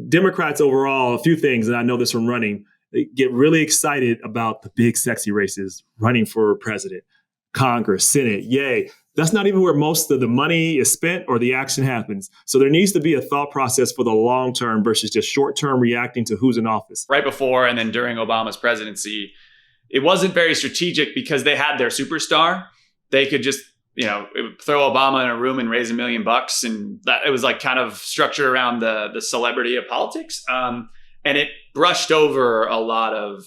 Democrats overall, a few things, and I know this from running, they get really excited about the big, sexy races, running for president, Congress, Senate, yay. That's not even where most of the money is spent or the action happens. So there needs to be a thought process for the long term versus just short term reacting to who's in office. Right before and then during Obama's presidency, it wasn't very strategic because they had their superstar. They could just, throw Obama in a room and raise $1 million, and that it was like kind of structured around the celebrity of politics. And it brushed over a lot of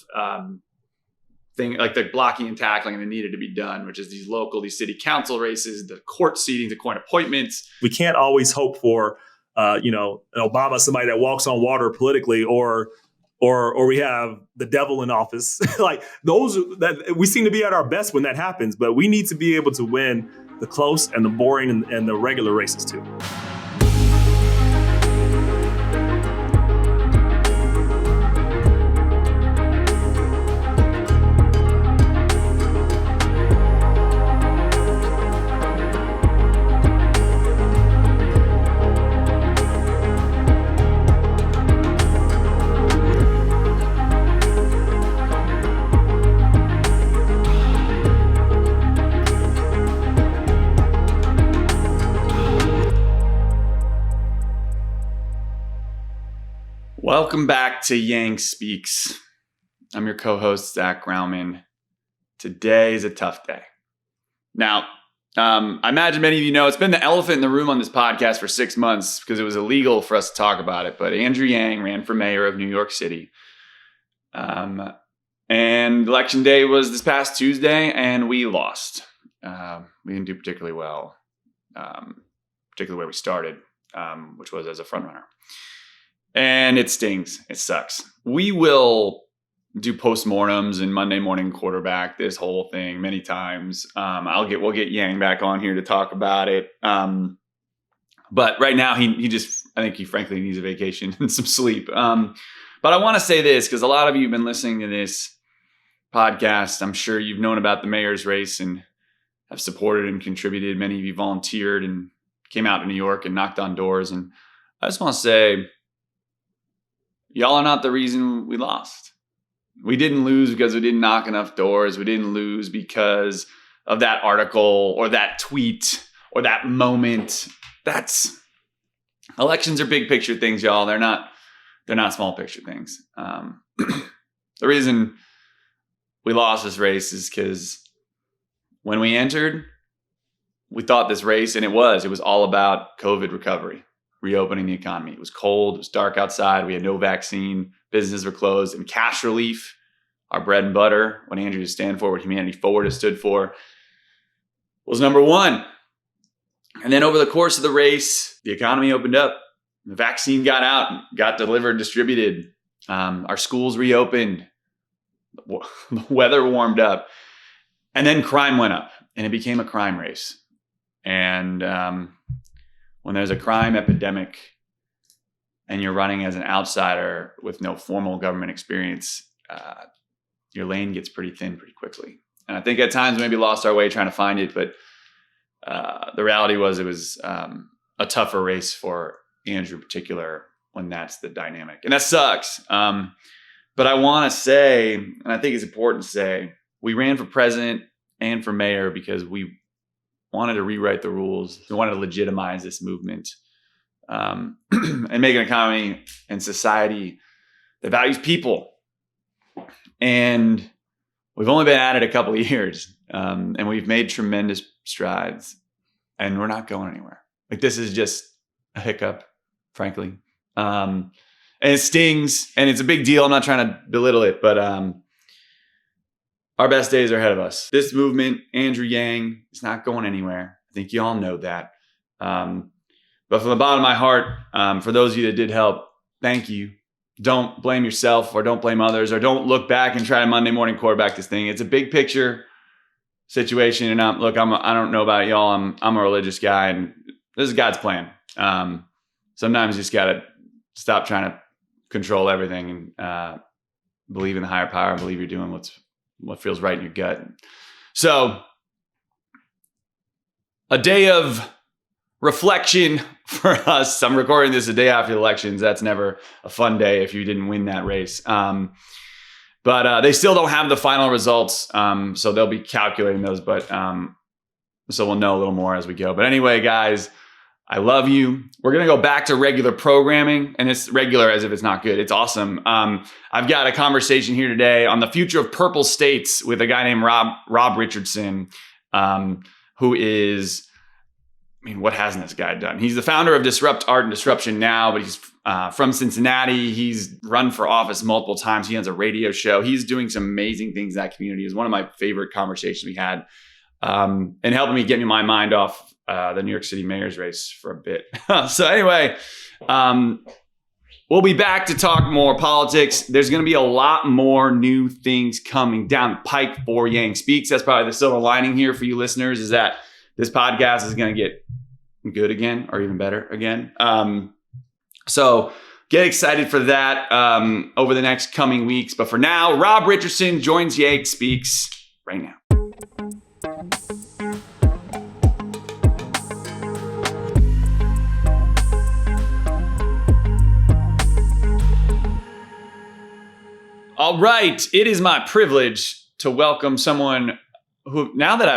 thing like the blocking and tackling that needed to be done, which is these city council races, the court seating, the court appointments. We can't always hope for, an Obama, somebody that walks on water politically, or we have the devil in office. Like those, that we seem to be at our best when that happens, but we need to be able to win the close and the boring and the regular races too. Welcome back to Yang Speaks. I'm your co-host, Zach Grauman. Today is a tough day. Now, I imagine many of you know it's been the elephant in the room on this podcast for 6 months because it was illegal for us to talk about it. But Andrew Yang ran for mayor of New York City. And election day was this past Tuesday, and we lost. We didn't do particularly well, particularly where we started, which was as a frontrunner. And it stings. It sucks. We will do postmortems and Monday morning quarterback this whole thing many times. We'll get Yang back on here to talk about it. But right now I think he frankly needs a vacation and some sleep. But I want to say this because a lot of you have been listening to this podcast. I'm sure you've known about the mayor's race and have supported and contributed. Many of you volunteered and came out to New York and knocked on doors. And I just want to say, y'all are not the reason we lost. We didn't lose because we didn't knock enough doors. We didn't lose because of that article or that tweet or that moment. Elections are big picture things, y'all. They're not small picture things. The reason we lost this race is because when we entered, we thought this race, and it was all about COVID recovery. Reopening the economy. It was cold. It was dark outside. We had no vaccine. Businesses were closed. And cash relief, our bread and butter, what Andrew used to stand for, what Humanity Forward has stood for, was number one. And then over the course of the race, the economy opened up. The vaccine got out, got delivered, distributed. Our schools reopened. The weather warmed up. And then crime went up. And it became a crime race. And when there's a crime epidemic and you're running as an outsider with no formal government experience, your lane gets pretty thin pretty quickly. And I think at times maybe lost our way trying to find it, but the reality was it was a tougher race for Andrew in particular when that's the dynamic. And that sucks. But I want to say, and I think it's important to say, we ran for president and for mayor because we wanted to rewrite the rules. We wanted to legitimize this movement and make an economy and society that values people. And we've only been at it a couple of years, and we've made tremendous strides, and we're not going anywhere. Like, this is just a hiccup, frankly. And it stings, and it's a big deal. I'm not trying to belittle it, but our best days are ahead of us. This movement, Andrew Yang, is not going anywhere. I think you all know that. But from the bottom of my heart, for those of you that did help, thank you. Don't blame yourself or don't blame others or don't look back and try to Monday morning quarterback this thing. It's a big picture situation. And I don't know about y'all. I'm a religious guy, and this is God's plan. Sometimes you just got to stop trying to control everything and believe in the higher power and believe you're doing what feels right in your gut. So a day of reflection for us. I'm recording this the day after the elections. That's never a fun day if you didn't win that race. But they still don't have the final results, so they'll be calculating those. But so we'll know a little more as we go. But anyway, guys, I love you. We're going to go back to regular programming, and it's regular as if it's not good. It's awesome. I've got a conversation here today on the future of purple states with a guy named Rob Richardson, who is, I mean, what hasn't this guy done? He's the founder of Disrupt Art and Disruption Now, but he's from Cincinnati. He's run for office multiple times. He has a radio show. He's doing some amazing things in that community. It's one of my favorite conversations we had, and helping me get my mind off the New York City mayor's race for a bit. So anyway, we'll be back to talk more politics. There's going to be a lot more new things coming down the pike for Yang Speaks. That's probably the silver lining here for you listeners, is that this podcast is going to get good again, or even better again. So get excited for that over the next coming weeks. But for now, Rob Richardson joins Yang Speaks right now. All right. It is my privilege to welcome someone who, now that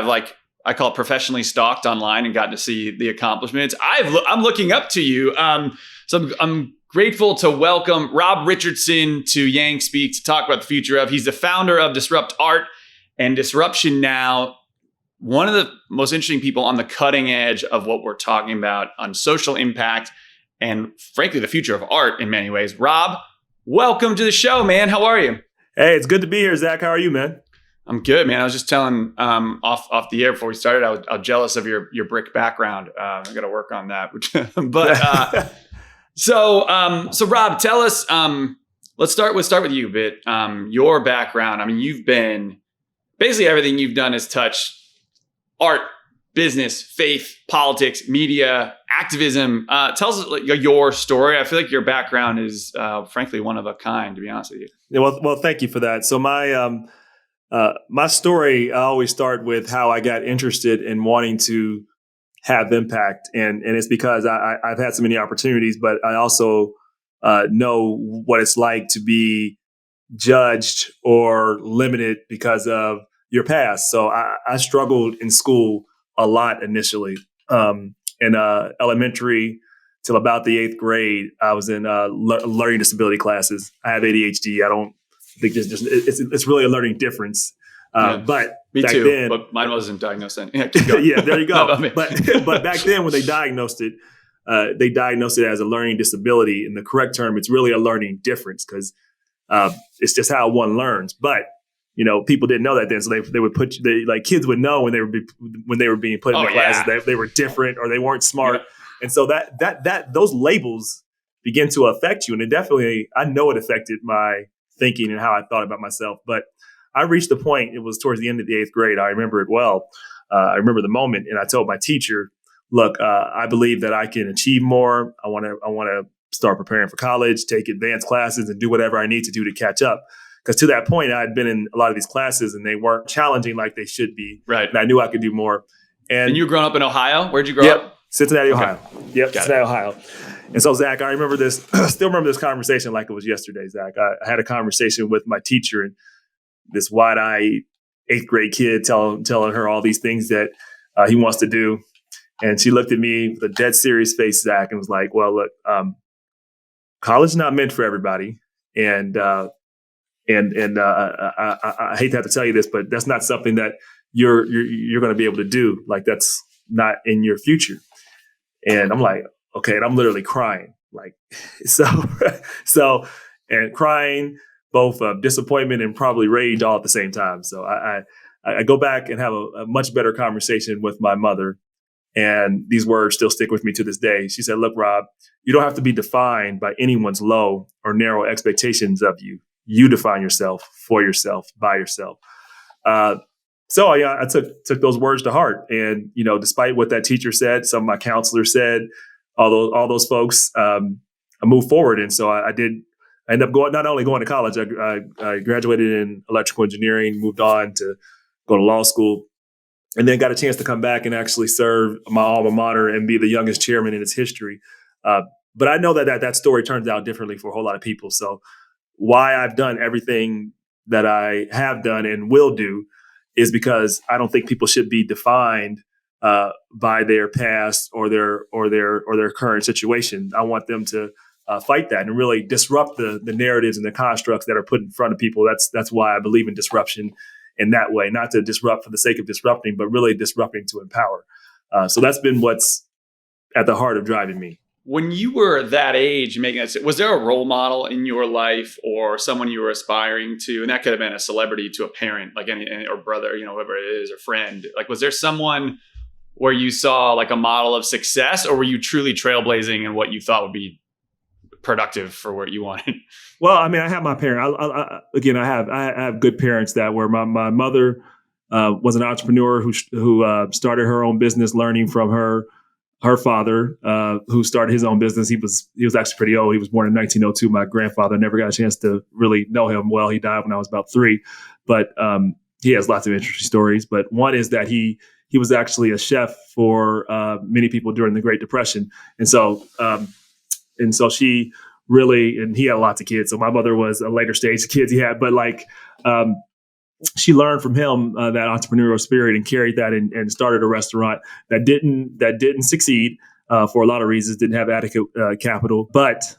I call it professionally stalked online and gotten to see the accomplishments, I'm looking up to you. So I'm grateful to welcome Rob Richardson to Yang Speaks to talk about the future of. He's the founder of Disrupt Art and Disruption Now. One of the most interesting people on the cutting edge of what we're talking about on social impact and, frankly, the future of art in many ways. Rob, welcome to the show, man. How are you? Hey, it's good to be here, Zach. How are you, man? I'm good, man. I was just telling off the air before we started, I was jealous of your brick background. I got to work on that. But so Rob, tell us. Let's start with you a bit. Your background. I mean, you've been basically everything you've done has touched art, business, faith, politics, media, activism. Tell us your story. I feel like your background is, frankly, one of a kind, to be honest with you. Yeah, well, thank you for that. So my story, I always start with how I got interested in wanting to have impact. And it's because I've had so many opportunities, but I also know what it's like to be judged or limited because of your past. So I struggled in school a lot initially. In elementary till about the 8th grade, I was in learning disability classes. I have ADHD. I don't think it's really a learning difference. But me back too. then, but mine wasn't diagnosed then. Yeah, keep going. Yeah, there you go. But back then, when they diagnosed it as a learning disability. In the correct term, it's really a learning difference because it's just how one learns. But people didn't know that then, so they would kids would know when they were being put in the classes that they were different or they weren't smart, and so that those labels begin to affect you, and it definitely, I know it affected my thinking and how I thought about myself. But I reached the point, it was towards the end of the 8th grade. I remember it well. I remember the moment, and I told my teacher, "Look, I believe that I can achieve more. I want to start preparing for college, take advanced classes, and do whatever I need to do to catch up." Because to that point, I had been in a lot of these classes and they weren't challenging like they should be. Right. And I knew I could do more. And you were growing up in Ohio? Where'd you grow up? Cincinnati, Ohio. Got Cincinnati, Ohio. And so, Zach, I remember this, still remember this conversation like it was yesterday, Zach. I had a conversation with my teacher, and this wide-eyed 8th grade kid telling her all these things that he wants to do. And she looked at me with a dead serious face, Zach, and was like, "Well, look, college is not meant for everybody. And I hate to have to tell you this, but that's not something that you're going to be able to do. Like, that's not in your future." And I'm like, okay, and I'm literally crying, like, so and crying, both disappointment and probably rage all at the same time. So I go back and have a much better conversation with my mother, and these words still stick with me to this day. She said, "Look, Rob, you don't have to be defined by anyone's low or narrow expectations of you. You define yourself for yourself, by yourself." So I took those words to heart. And, despite what that teacher said, some of my counselors said, all those folks, I moved forward. And so I ended up not only going to college, I graduated in electrical engineering, moved on to go to law school. and then got a chance to come back and actually serve my alma mater and be the youngest chairman in its history. But I know that story turns out differently for a whole lot of people. So why I've done everything that I have done and will do is because I don't think people should be defined by their past or their current situation. I want them to fight that and really disrupt the narratives and the constructs that are put in front of people. That's why I believe in disruption in that way, not to disrupt for the sake of disrupting, but really disrupting to empower. So that's been what's at the heart of driving me. When you were that age, was there a role model in your life or someone you were aspiring to? And that could have been a celebrity to a parent, like any or brother, whoever it is, or friend. Like, was there someone where you saw like a model of success, or were you truly trailblazing in what you thought would be productive for what you wanted? Well, I mean, I have my parents. I have good parents that were my mother was an entrepreneur who started her own business, learning from her father, who started his own business. He was actually pretty old. He was born in 1902. My grandfather, never got a chance to really know him well. He died when I was about 3, but he has lots of interesting stories. But one is that he was actually a chef for many people during the Great Depression, and so she really, and he had lots of kids. So my mother was a later stage kids he had, but she learned from him that entrepreneurial spirit and carried that and started a restaurant that didn't succeed for a lot of reasons, didn't have adequate capital, but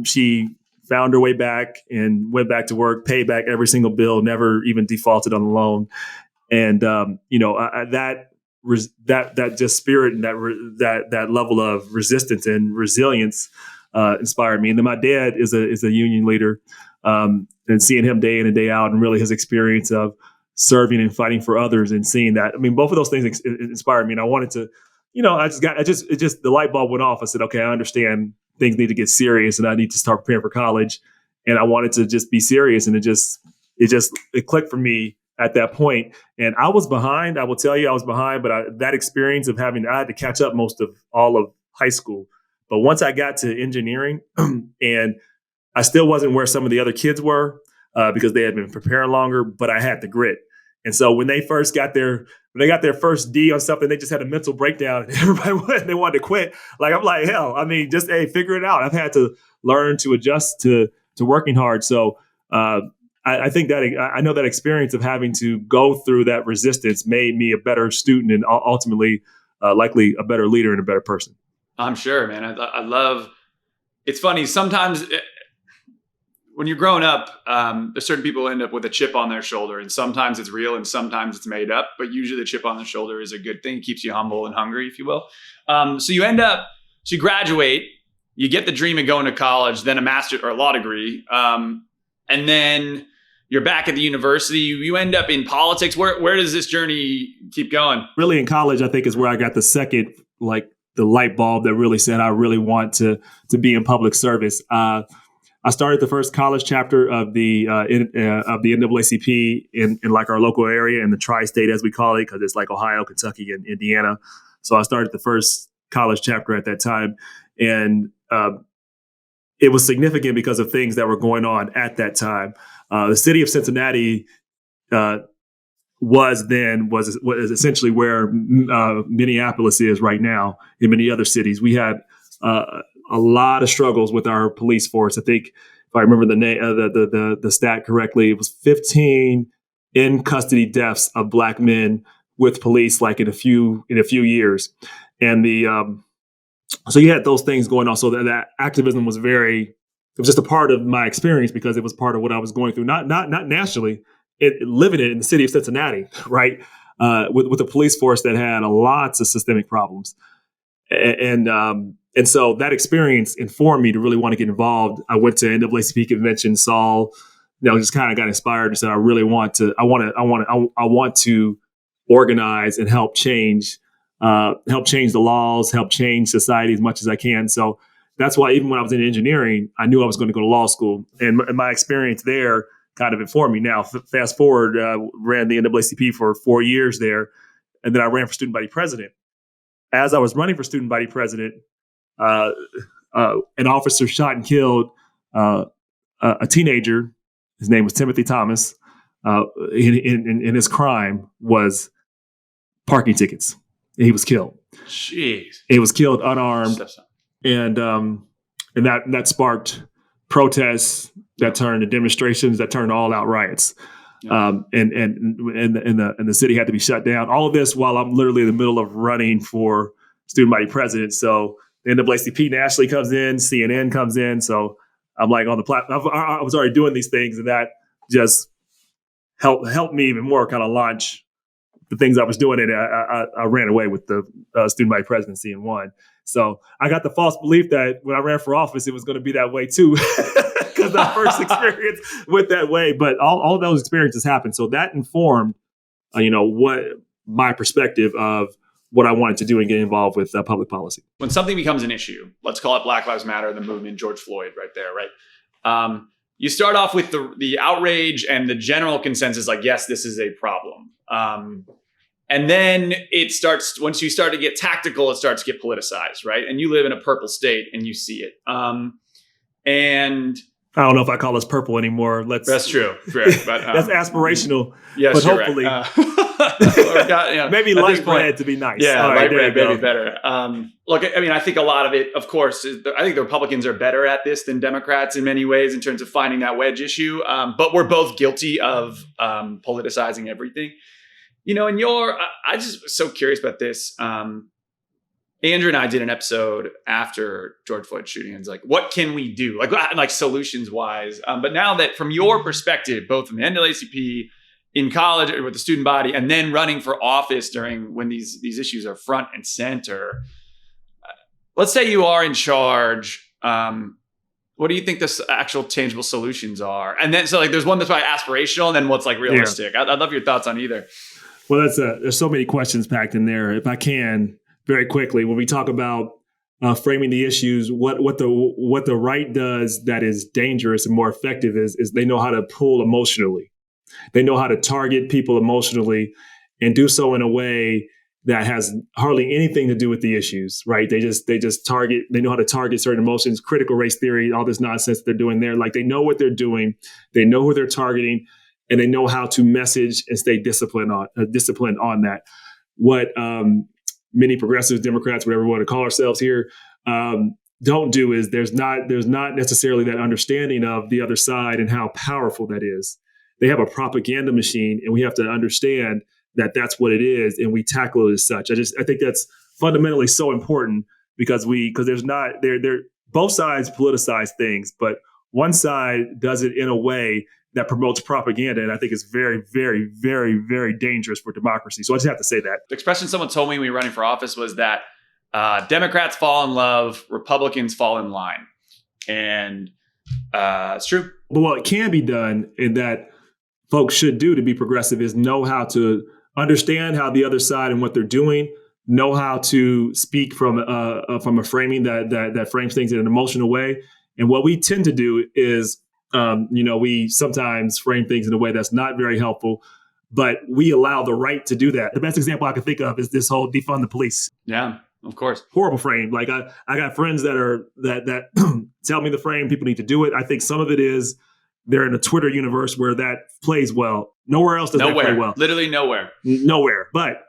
she found her way back and went back to work, paid back every single bill, never even defaulted on the loan. And, that just spirit and that level of resistance and resilience inspired me. And then my dad is a union leader. And seeing him day in and day out, and really his experience of serving and fighting for others, and seeing that, I mean, both of those things inspired me. And I wanted to, the light bulb went off. I said, okay, I understand things need to get serious, and I need to start preparing for college. And I wanted to just be serious, and it clicked for me at that point. And I was behind. I will tell you, I was behind. But that experience of I had to catch up most of all of high school. But once I got to engineering, and I still wasn't where some of the other kids were because they had been preparing longer, but I had the grit. And so when they got their first D on something, they just had a mental breakdown, and they wanted to quit. Like, I'm like, hell, I mean, just, hey, figure it out. I've had to learn to adjust to working hard. So I think that I know that experience of having to go through that resistance made me a better student and ultimately likely a better leader and a better person. I'm sure, man. I love, it's funny. Sometimes when you're growing up, there's certain people end up with a chip on their shoulder, and sometimes it's real and sometimes it's made up, but usually the chip on the shoulder is a good thing. It keeps you humble and hungry, if you will. So you graduate, you get the dream of going to college, then a master's or a law degree. And then you're back at the university, you end up in politics. Where does this journey keep going? Really, in college, I think is where I got the second, the light bulb that really said, I really want to be in public service. I started the first college chapter of the NAACP in our local area, in the tri-state, as we call it, because it's like Ohio, Kentucky, and Indiana. So I started the first college chapter at that time, and it was significant because of things that were going on at that time. The city of Cincinnati was essentially where Minneapolis is right now, and many other cities. We had a lot of struggles with our police force. I think, if I remember the stat correctly, it was 15 in custody deaths of Black men with police, like in a few years. And so you had those things going on. So that activism was it was just a part of my experience because it was part of what I was going through, not nationally, living it in the city of Cincinnati, right? With a police force that had lots of systemic problems. And so that experience informed me to really want to get involved. I went to NAACP convention, just kind of got inspired and said, I want to organize and help change the laws, help change society as much as I can. So that's why even when I was in engineering, I knew I was going to go to law school, and my experience there kind of informed me. Now, fast forward, ran the NAACP for 4 years there, and then I ran for student body president. As I was running for student body president, an officer shot and killed a teenager. His name was Timothy Thomas. And his crime was parking tickets. And he was killed. Jeez. He was killed unarmed. And that sparked protests that turned to demonstrations that turned to all-out riots. And the city had to be shut down. All of this while I'm literally in the middle of running for student body president. So the NAACP nationally comes in, CNN comes in. So I'm like on the platform. I was already doing these things, and that just helped me even more kind of launch the things I was doing. And I ran away with the student body presidency and won. So I got the false belief that when I ran for office, it was going to be that way too. Because the first experience went that way. But all of those experiences happened. So that informed, what my perspective of what I wanted to do and get involved with public policy. When something becomes an issue, let's call it Black Lives Matter, the movement, George Floyd right there, right? You start off with the outrage and the general consensus, like, yes, this is a problem. And then once you start to get tactical, it starts to get politicized, right? And you live in a purple state and you see it. And I don't know if I call us purple anymore. That's true. Right. But, that's aspirational. Yes, but hopefully, right. Maybe light red to be nice. Yeah, light red maybe better. Look, I mean, I think a lot of it, of course, I think the Republicans are better at this than Democrats in many ways in terms of finding that wedge issue. But we're both guilty of politicizing everything. And I just was so curious about this. Andrew and I did an episode after George Floyd shooting. And it's like, what can we do? Like solutions wise. But now that from your perspective, both from the NAACP, in college or with the student body, and then running for office during when these issues are front and center, let's say you are in charge. What do you think the actual tangible solutions are? And then, so there's one that's probably aspirational and then what's realistic. Yeah. I'd love your thoughts on either. Well, there's so many questions packed in there. If I can, very quickly, when we talk about framing the issues, what the right does that is dangerous and more effective is they know how to pull emotionally. They know how to target people emotionally and do so in a way that has hardly anything to do with the issues, right? They just target, they know how to target certain emotions, critical race theory, all this nonsense they're doing there. They know what they're doing, they know who they're targeting, and they know how to message and stay disciplined on that. What many progressives, Democrats, whatever we want to call ourselves here, don't do is there's not necessarily that understanding of the other side and how powerful that is. They have a propaganda machine, and we have to understand that that's what it is, and we tackle it as such. I think that's fundamentally so important because there's not both sides politicize things, but one side does it in a way that promotes propaganda, and I think it's very, very, very, very dangerous for democracy. So I just have to say that. The expression someone told me when we were running for office was that Democrats fall in love, Republicans fall in line, and it's true. But what it can be done, and that folks should do to be progressive, is know how to understand how the other side and what they're doing, know how to speak from a framing that frames things in an emotional way. And what we tend to do is, we sometimes frame things in a way that's not very helpful, but we allow the right to do that. The best example I can think of is this whole defund the police. Yeah, of course. Horrible frame. I got friends that tell me the frame, people need to do it. I think some of it is they're in a Twitter universe where that plays well. Nowhere else does that play well. Literally nowhere. Nowhere. But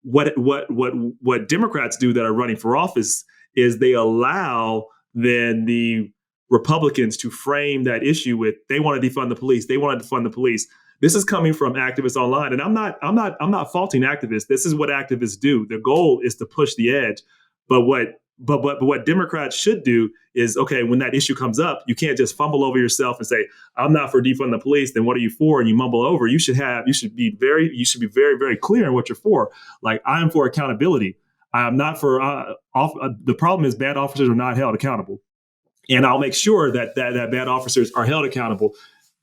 what Democrats do that are running for office is they allow then the Republicans to frame that issue with they want to defund the police. They want to defund the police. This is coming from activists online, and I'm not faulting activists. This is what activists do. Their goal is to push the edge. But what Democrats should do is, okay, when that issue comes up, you can't just fumble over yourself and say, I'm not for defund the police. Then what are you for? And you mumble over. You should be very, very clear on what you're for. I am for accountability. I am not for the problem is bad officers are not held accountable. And I'll make sure that bad officers are held accountable.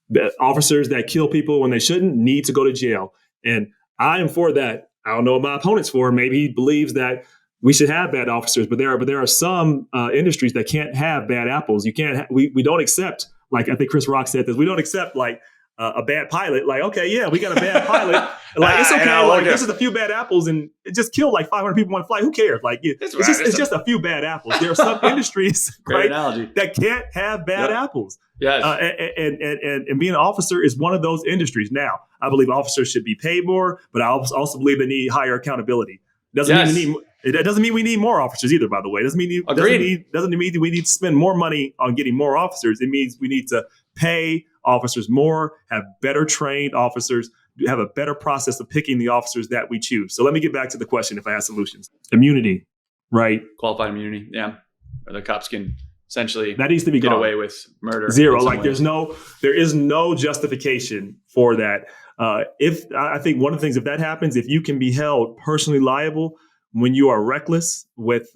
The officers that kill people when they shouldn't need to go to jail. And I am for that. I don't know what my opponent's for. Maybe he believes that we should have bad officers, but there are some industries that can't have bad apples. You can't. We don't accept, I think Chris Rock said this. We don't accept a bad pilot. Like, okay, yeah, we got a bad pilot. Like, it's okay. Like, this is a few bad apples, and it just killed like 500 people on a flight. Who cares? Like, it's just a few bad apples. There are some industries, right, that can't have bad apples. Yes. And being an officer is one of those industries. Now, I believe officers should be paid more, but I also believe they need higher accountability. It doesn't mean we need more officers either, by the way. It doesn't mean we need to spend more money on getting more officers. It means we need to pay officers more, have better trained officers, have a better process of picking the officers that we choose. So let me get back to the question if I have solutions. Immunity, right? Qualified immunity, yeah. Or the cops can essentially that needs to be get gone. away with murder. Zero. Like there is no justification for that. I think one of the things, if that happens, if you can be held personally liable when you are reckless with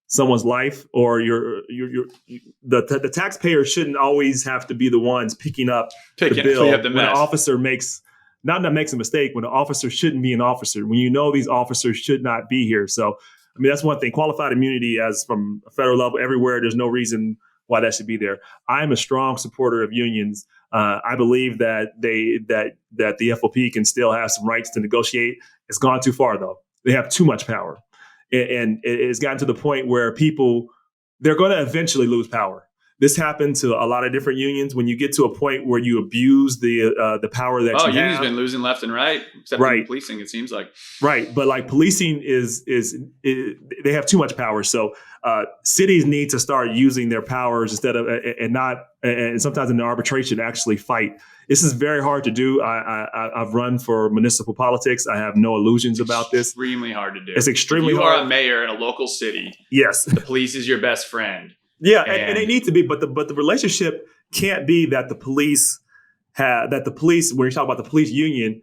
someone's life, or the taxpayer shouldn't always have to be the ones picking up the bill when an officer makes a mistake, when an officer shouldn't be an officer, when you know these officers should not be here. So, I mean, that's one thing. Qualified immunity as from a federal level everywhere, there's no reason why that should be there. I'm a strong supporter of unions. I believe that the FOP can still have some rights to negotiate. It's gone too far, though. They have too much power. And it's gotten to the point where they're going to eventually lose power. This happened to a lot of different unions. When you get to a point where you abuse the power that you have. Unions been losing left and right, except for policing, it seems like. Right. But like policing they have too much power. So cities need to start using their powers instead of, and sometimes in the arbitration, actually fight. This is very hard to do. I've run for municipal politics. I have no illusions about this. Extremely hard to do. It's extremely hard. You are a mayor in a local city. Yes. The police is your best friend. Yeah, and they need to be, but the relationship can't be that the police, when you talk about the police union,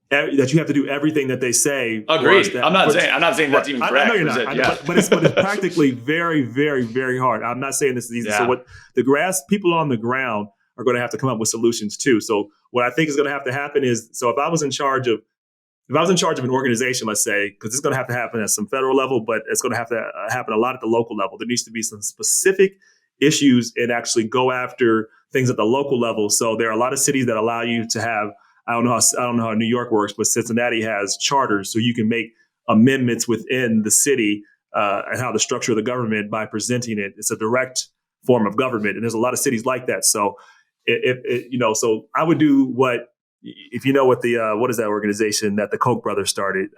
that you have to do everything that they say. Agreed. I'm not saying that's even correct. I know you're not. But it's practically very, very, very hard. I'm not saying this is easy. Yeah. So what people on the ground are going to have to come up with solutions too. So what I think is going to have to happen is, so if I was in charge of an organization, let's say, because it's going to have to happen at some federal level, but it's going to have to happen a lot at the local level. There needs to be some specific issues and actually go after things at the local level. So there are a lot of cities that allow you to have, I don't know how New York works, but Cincinnati has charters, so you can make amendments within the city and how the structure of the government by presenting it. It's a direct form of government, and there's a lot of cities like that. So so I would do what. If you know what what is that organization that the Koch brothers started?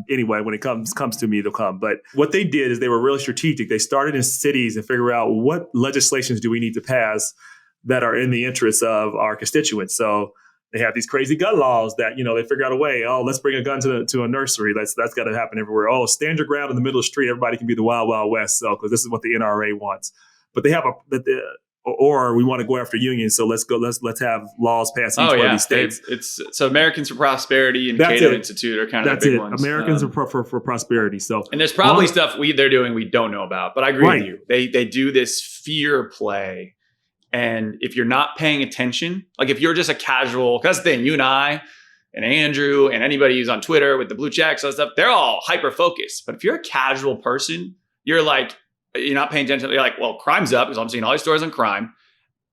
Anyway, when it comes to me, they'll come. But what they did is they were really strategic. They started in cities and figure out what legislations do we need to pass that are in the interests of our constituents. So they have these crazy gun laws that, they figure out a way. Oh, let's bring a gun to a nursery. That's got to happen everywhere. Oh, stand your ground in the middle of the street. Everybody can be the Wild Wild West. So because this is what the NRA wants. But they have or we want to go after unions, so let's have laws passed in each one of these states. It's Americans for Prosperity and Cato Institute are kind of the big ones. Americans for Prosperity. So, and there's probably stuff they're doing we don't know about, but I agree with you. They do this fear play, and if you're not paying attention, like if you're just a casual, that's the thing. You and I and Andrew and anybody who's on Twitter with the blue checks and stuff, they're all hyper focused. But if you're a casual person, you're not paying attention. You're like, well, crime's up because I'm seeing all these stories on crime.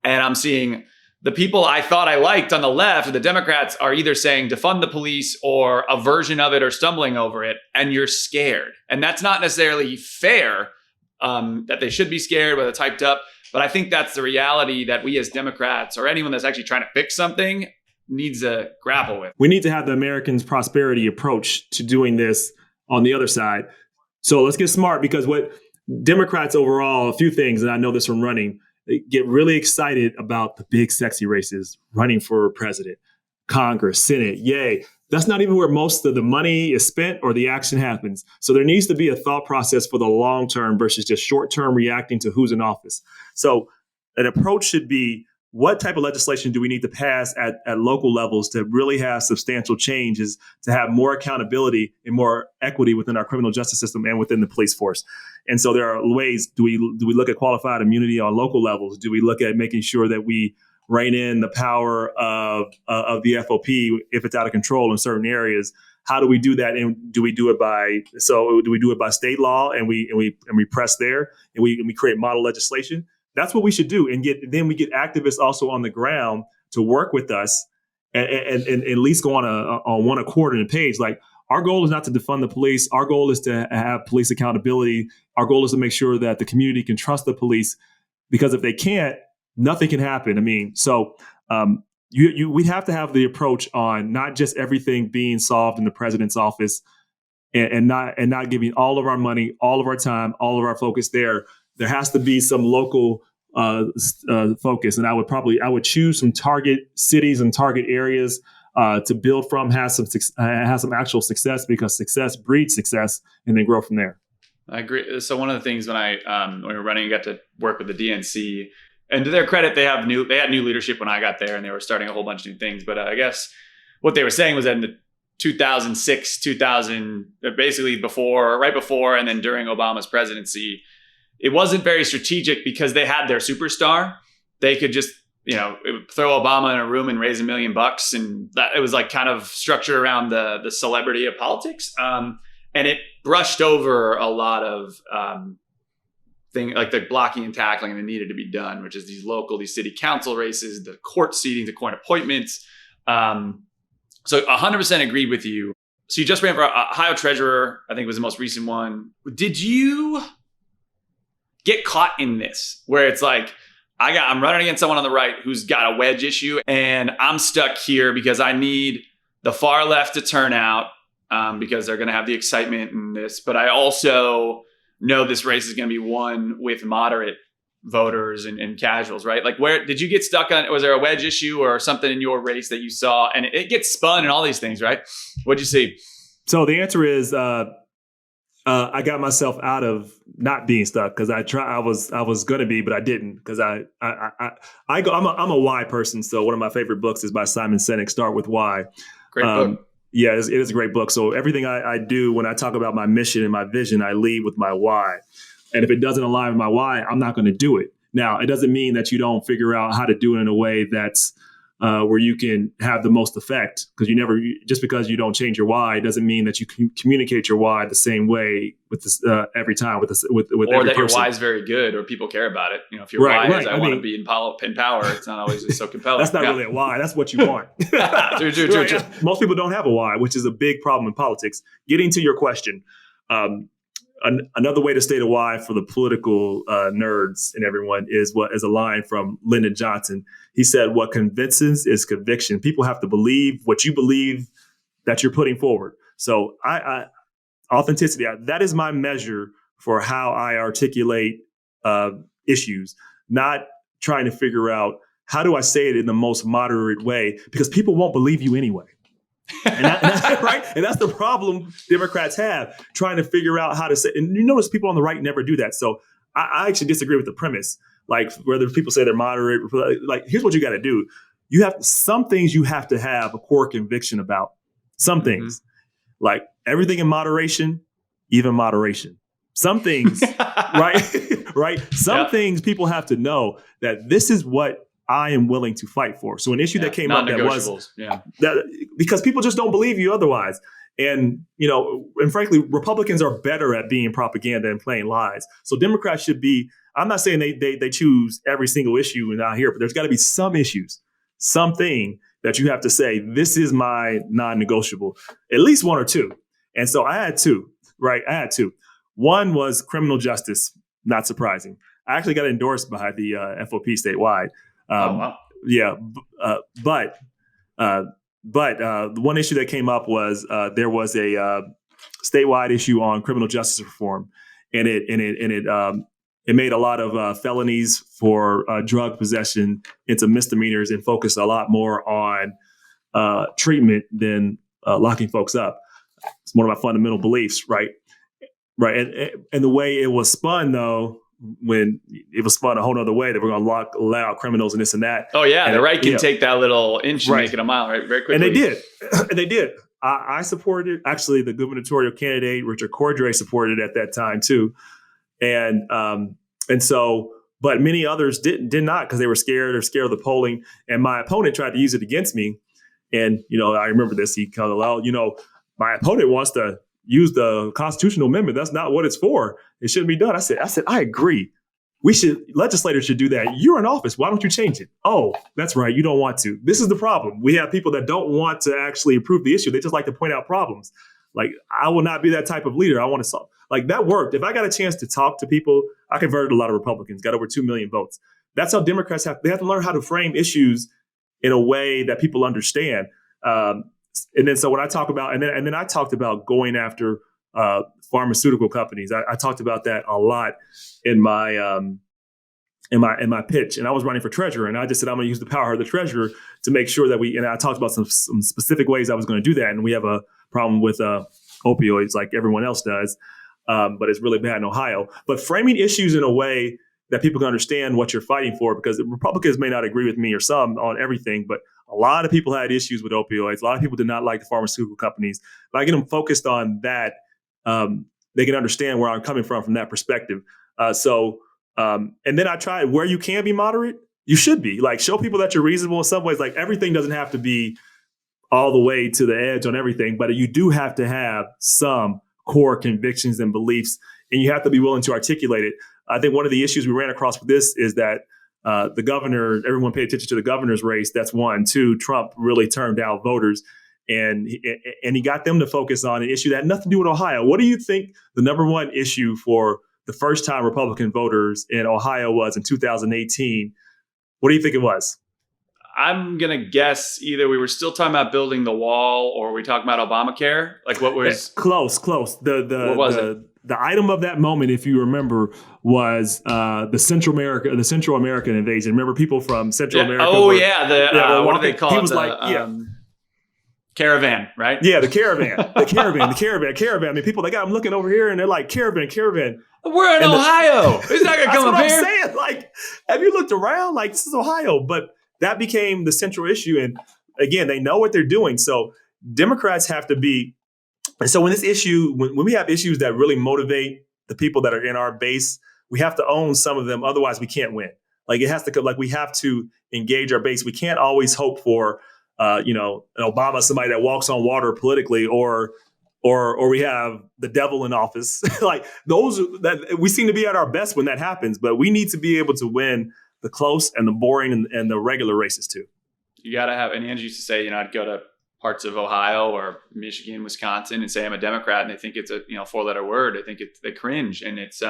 And I'm seeing the people I thought I liked on the left, or the Democrats, are either saying defund the police or a version of it or stumbling over it. And you're scared. And that's not necessarily fair, that they should be scared, whether it's hyped up. But I think that's the reality that we as Democrats, or anyone that's actually trying to fix something, needs to grapple with. We need to have the Americans' prosperity approach to doing this on the other side. So let's get smart, because what Democrats overall, a few things, and I know this from running, they get really excited about the big sexy races, running for president, Congress, Senate. Yay. That's not even where most of the money is spent or the action happens. So there needs to be a thought process for the long term versus just short term reacting to who's in office. So an approach should be, what type of legislation do we need to pass at local levels to really have substantial changes, to have more accountability and more equity within our criminal justice system and within the police force? And so there are ways. Do we look at qualified immunity on local levels? Do we look at making sure that we rein in the power of the FOP if it's out of control in certain areas? How do we do that? And do we do it by state law and we press there and we create model legislation? That's what we should do, and then we get activists also on the ground to work with us and at least go on one accord in a page. Like, our goal is not to defund the police. Our goal is to have police accountability. Our goal is to make sure that the community can trust the police, because if they can't, nothing can happen. I mean, so we have to have the approach on not just everything being solved in the president's office, and not giving all of our money, all of our time, all of our focus there. There has to be some local focus, and I would choose some target cities and target areas to build from, have some actual success, because success breeds success, and then grow from there. I agree. So one of the things when we were running, I got to work with the DNC, and to their credit, they had new leadership when I got there, and they were starting a whole bunch of new things. But I guess what they were saying was that in the 2006, basically right before, and then during Obama's presidency, it wasn't very strategic, because they had their superstar. They could just, throw Obama in a room and raise $1 million, and that it was like kind of structured around the celebrity of politics. And it brushed over a lot of things like the blocking and tackling that needed to be done, which is these city council races, the court seating, the court appointments. So 100% agreed with you. So you just ran for Ohio treasurer, I think was the most recent one. Did you get caught in this where it's like, I'm running against someone on the right who's got a wedge issue, and I'm stuck here because I need the far left to turn out because they're going to have the excitement in this, but I also know this race is going to be won with moderate voters and casuals, right? Like, where did you get stuck on? Was there a wedge issue or something in your race that you saw? And it gets spun and all these things, right? What'd you see? So the answer is I got myself out of not being stuck, because I was going to be, but I didn't, because I'm a why person. So one of my favorite books is by Simon Sinek, Start With Why. Great book. Yeah, it is a great book. So everything I do when I talk about my mission and my vision, I lead with my why. And if it doesn't align with my why, I'm not going to do it. Now, it doesn't mean that you don't figure out how to do it in a way that's where you can have the most effect, because just because you don't change your why doesn't mean that you can communicate your why the same way with this every time with or every that person. Your why is very good, or people care about it. If your why is I want to be in power, it's not always so compelling. That's not really a why. That's what you want. True. Most people don't have a why, which is a big problem in politics. Getting to your question, another way to state a why for the political nerds and everyone is a line from Lyndon Johnson. He said, "What convinces is conviction." People have to believe what you believe that you're putting forward. So authenticity, that is my measure for how I articulate issues, not trying to figure out how do I say it in the most moderate way, because people won't believe you anyway. And right? And that's the problem Democrats have, trying to figure out how to say. And you notice people on the right never do that. So I actually disagree with the premise. Like, whether people say they're moderate, like, here's what you got to do. Some things you have to have a core conviction about. Some things, like everything in moderation, even moderation. Some things, right? Some things people have to know that this is what I am willing to fight for. So an issue that came up that was that, because people just don't believe you otherwise. And, and frankly, Republicans are better at being propaganda and playing lies. So Democrats should be, I'm not saying they choose every single issue and not here, but there's got to be some issues, something that you have to say, this is my non-negotiable, at least one or two. And so I had two, right? I had two. One was criminal justice, not surprising. I actually got endorsed by the FOP statewide. Wow. Yeah. But the one issue that came up was there was a statewide issue on criminal justice reform, and it made a lot of felonies for drug possession into misdemeanors and focused a lot more on treatment than locking folks up. It's one of my fundamental beliefs, right? Right. And the way it was spun, though, when it was spun a whole other way, that we're going to allow criminals and this and that. Oh, yeah. And the right can take that little inch and make it a mile, right? Very quickly. And they did. I supported it. Actually, the gubernatorial candidate, Richard Cordray, supported it at that time, too. And so, but many others did not, because they were scared of the polling. And my opponent tried to use it against me. And, I remember this. He called it out, my opponent wants to use the constitutional amendment. That's not what it's for. It shouldn't be done. I said, I agree. legislators should do that. You're in office. Why don't you change it? Oh, that's right. You don't want to. This is the problem. We have people that don't want to actually improve the issue. They just like to point out problems. Like, I will not be that type of leader. I want to solve. Like, that worked. If I got a chance to talk to people, I converted a lot of Republicans, got over 2 million votes. That's how Democrats they have to learn how to frame issues in a way that people understand. And then so when I talk about, and then I talked about going after pharmaceutical companies. I talked about that a lot in my pitch, and I was running for treasurer, and I just said I'm going to use the power of the treasurer to make sure that and I talked about some specific ways I was going to do that. And we have a problem with opioids like everyone else does, but it's really bad in Ohio. But framing issues in a way that people can understand what you're fighting for, because the Republicans may not agree with me or some on everything, but a lot of people had issues with opioids. A lot of people did not like the pharmaceutical companies. If I get them focused on that, they can understand where I'm coming from that perspective. And then I try where you can be moderate, you should be. Like, show people that you're reasonable in some ways. Like, everything doesn't have to be all the way to the edge on everything, but you do have to have some core convictions and beliefs, and you have to be willing to articulate it. I think one of the issues we ran across with this is that the governor, everyone paid attention to the governor's race. That's one. Two, Trump really turned out voters, and he got them to focus on an issue that had nothing to do with Ohio. What do you think the number one issue for the first time Republican voters in Ohio was in 2018? What do you think it was? I'm going to guess either we were still talking about building the wall, or we talking about Obamacare. Like, what was close? What was it? The item of that moment, if you remember, was the Central American invasion. Remember, people from Central America? Oh, what do they call it? He was caravan, right? Yeah, the caravan. I mean, people, they got them looking over here, and they're like, caravan. We're in Ohio. It's not going to come up here. That's what I'm saying. Like, have you looked around? Like, this is Ohio. But that became the central issue. And again, they know what they're doing. So Democrats have to be. And so when we have issues that really motivate the people that are in our base, we have to own some of them. Otherwise, we can't win. Like, it has to, like, we have to engage our base. We can't always hope for, an Obama, somebody that walks on water politically, or we have the devil in office. Like, those that we seem to be at our best when that happens, but we need to be able to win the close and the boring and the regular races too. You got to have, and Angie used to say, I'd go to parts of Ohio or Michigan, Wisconsin, and say I'm a Democrat, and they think it's a 4-letter word. I think they cringe, and it's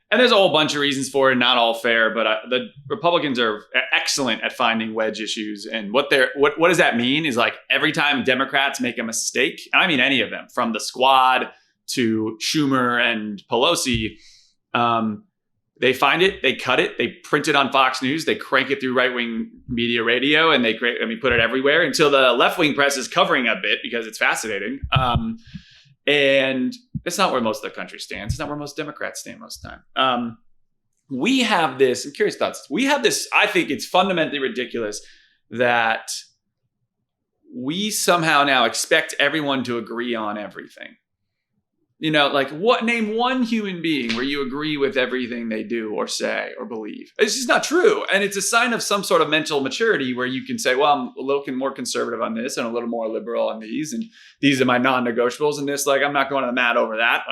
and there's a whole bunch of reasons for it, not all fair, but the Republicans are excellent at finding wedge issues. And what does that mean is, like, every time Democrats make a mistake, and I mean any of them, from the Squad to Schumer and Pelosi, they find it, they cut it, they print it on Fox News, they crank it through right-wing media radio, and they put it everywhere until the left-wing press is covering a bit because it's fascinating. And it's not where most of the country stands. It's not where most Democrats stand most of the time. We have this, I'm curious thoughts. We have this, I think it's fundamentally ridiculous that we somehow now expect everyone to agree on everything. Name one human being where you agree with everything they do or say or believe. It's just not true. And it's a sign of some sort of mental maturity where you can say, well, I'm a little more conservative on this and a little more liberal on these. And these are my non-negotiables. And this, I'm not going to the mat over that.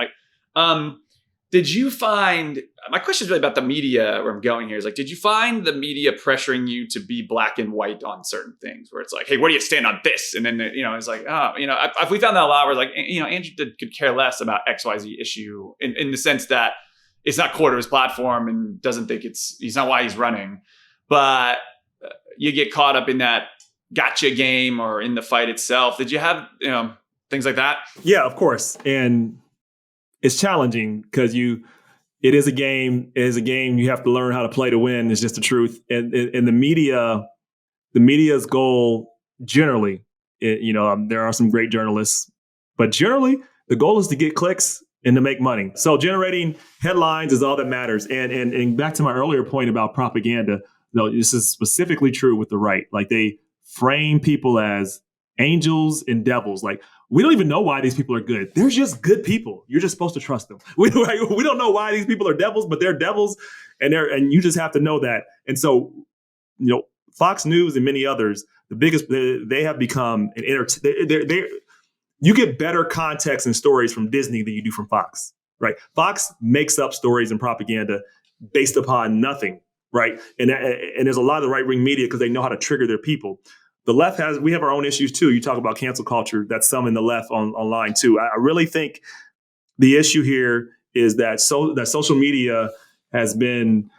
Did you find, my question is really about the media where I'm going here, is did you find the media pressuring you to be black and white on certain things where it's like, hey, where do you stand on this? And then, it's like, we found that a lot where Andrew could care less about XYZ issue in the sense that it's not core to his platform and doesn't think he's not why he's running, but you get caught up in that gotcha game or in the fight itself. Did you have, things like that? Yeah, of course. And it's challenging because it is a game. It is a game you have to learn how to play to win. It's just the truth. And the media's goal generally, there are some great journalists, but generally the goal is to get clicks and to make money. So generating headlines is all that matters. And back to my earlier point about propaganda, this is specifically true with the right. Like, they frame people as angels and devils. Like, we don't even know why these people are good. They're just good people. You're just supposed to trust them. We don't know why these people are devils, but they're devils, and you just have to know that. And so, Fox News and many others, they have become you get better context and stories from Disney than you do from Fox, right? Fox makes up stories and propaganda, based upon nothing, right? And there's a lot of the right-wing media because they know how to trigger their people. The left we have our own issues too. You talk about cancel culture. That's some in the left online too. I really think the issue here is that social media has been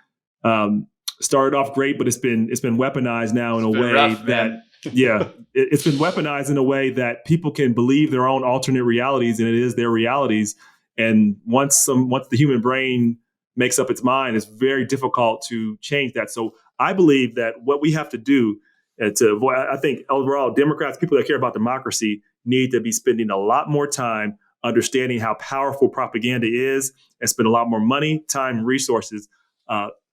started off great, but it's been weaponized now in a way that it's been weaponized in a way that people can believe their own alternate realities, and it is their realities. And once the human brain makes up its mind, it's very difficult to change that. So I believe that what we have to do to avoid, I think overall Democrats, people that care about democracy, need to be spending a lot more time understanding how powerful propaganda is, and spend a lot more money, time, resources